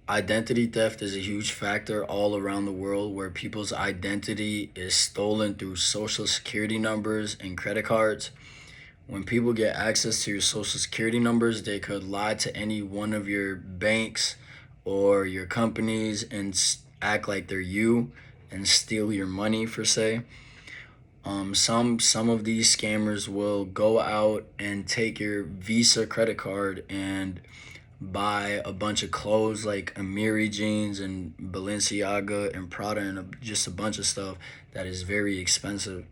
Identity theft is a huge factor all around the world where people's identity is stolen through social security numbers and credit cards. When people get access to your social security numbers, they could lie to any one of your banks or your companies and act like they're you and steal your money for say. Some of these scammers will go out and take your Visa credit card and buy a bunch of clothes like Amiri jeans and Balenciaga and Prada and just a bunch of stuff that is very expensive.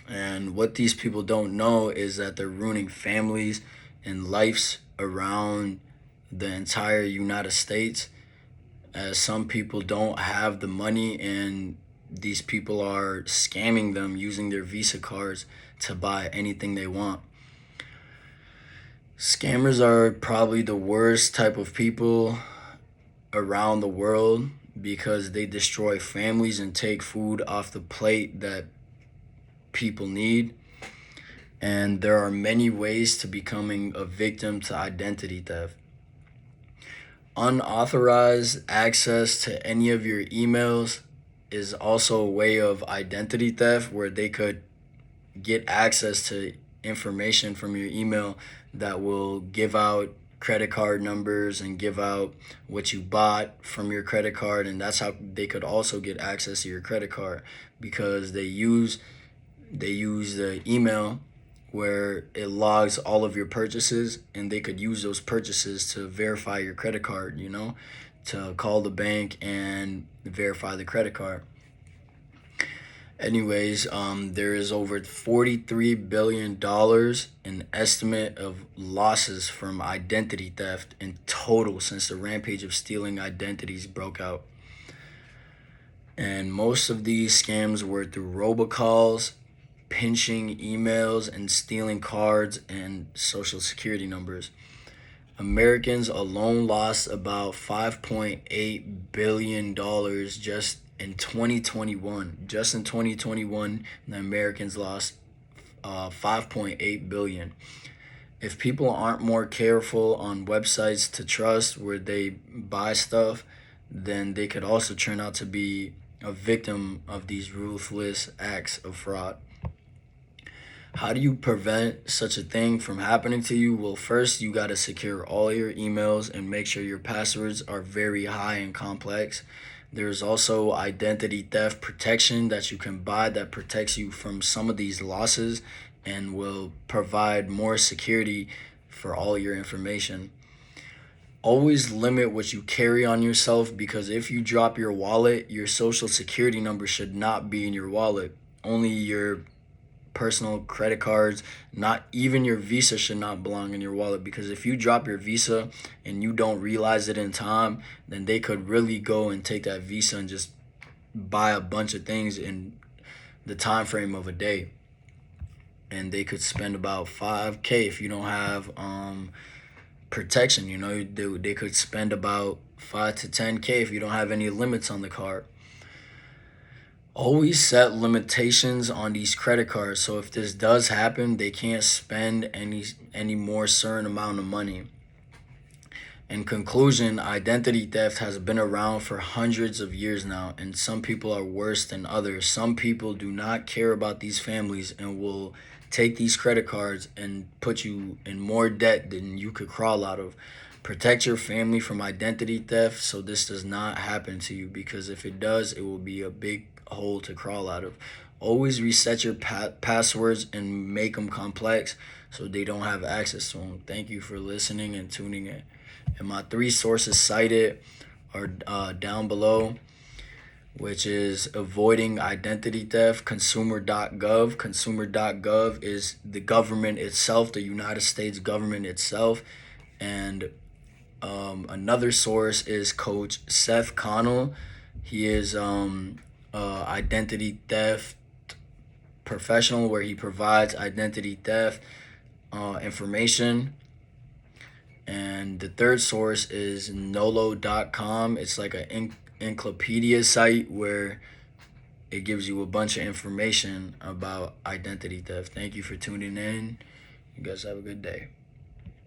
And what these people don't know is that they're ruining families and lives around the entire United States, as some people don't have the money and these people are scamming them using their Visa cards to buy anything they want. Scammers are probably the worst type of people around the world because they destroy families and take food off the plate that people need. And there are many ways to becoming a victim to identity theft. Unauthorized access to any of your emails is also a way of identity theft where they could get access to information from your email that will give out credit card numbers and give out what you bought from your credit card, and that's how they could also get access to your credit card because they use the email where it logs all of your purchases, and they could use those purchases to verify your credit card, to call the bank and verify the credit card. Anyways, there is over $43 billion in estimate of losses from identity theft in total since the rampage of stealing identities broke out. And most of these scams were through robocalls, pinching emails, and stealing cards and social security numbers. Americans alone lost about $5.8 billion just in 2021. Just in 2021, the Americans lost 5.8 billion. If people aren't more careful on websites to trust where they buy stuff, then they could also turn out to be a victim of these ruthless acts of fraud. How do you prevent such a thing from happening to you? Well, first, you got to secure all your emails and make sure your passwords are very high and complex. There's also identity theft protection that you can buy that protects you from some of these losses and will provide more security for all your information. Always limit what you carry on yourself because if you drop your wallet, your social security number should not be in your wallet. Only your personal credit cards, not even your Visa should not belong in your wallet because if you drop your Visa and you don't realize it in time, then they could really go and take that Visa and just buy a bunch of things in the time frame of a day. And they could spend about 5K if you don't have protection. They could spend about 5 to 10K if you don't have any limits on the card. Always set limitations on these credit cards so if this does happen, they can't spend any more certain amount of money. In conclusion, identity theft has been around for hundreds of years now, and some people are worse than others. Some people do not care about these families and will take these credit cards and put you in more debt than you could crawl out of. Protect your family from identity theft so this does not happen to you because if it does, it will be a big hole to crawl out of. Always reset your passwords and make them complex so they don't have access to them. Thank you for listening and tuning in. And my 3 sources cited are down below, which is avoiding identity theft, consumer.gov. Consumer.gov is the government itself, the United States government itself. And another source is Coach Seth Connell. He is identity theft professional where he provides identity theft information. And the third source is Nolo.com. It's like an encyclopedia site where it gives you a bunch of information about identity theft. Thank you for tuning in. You guys have a good day.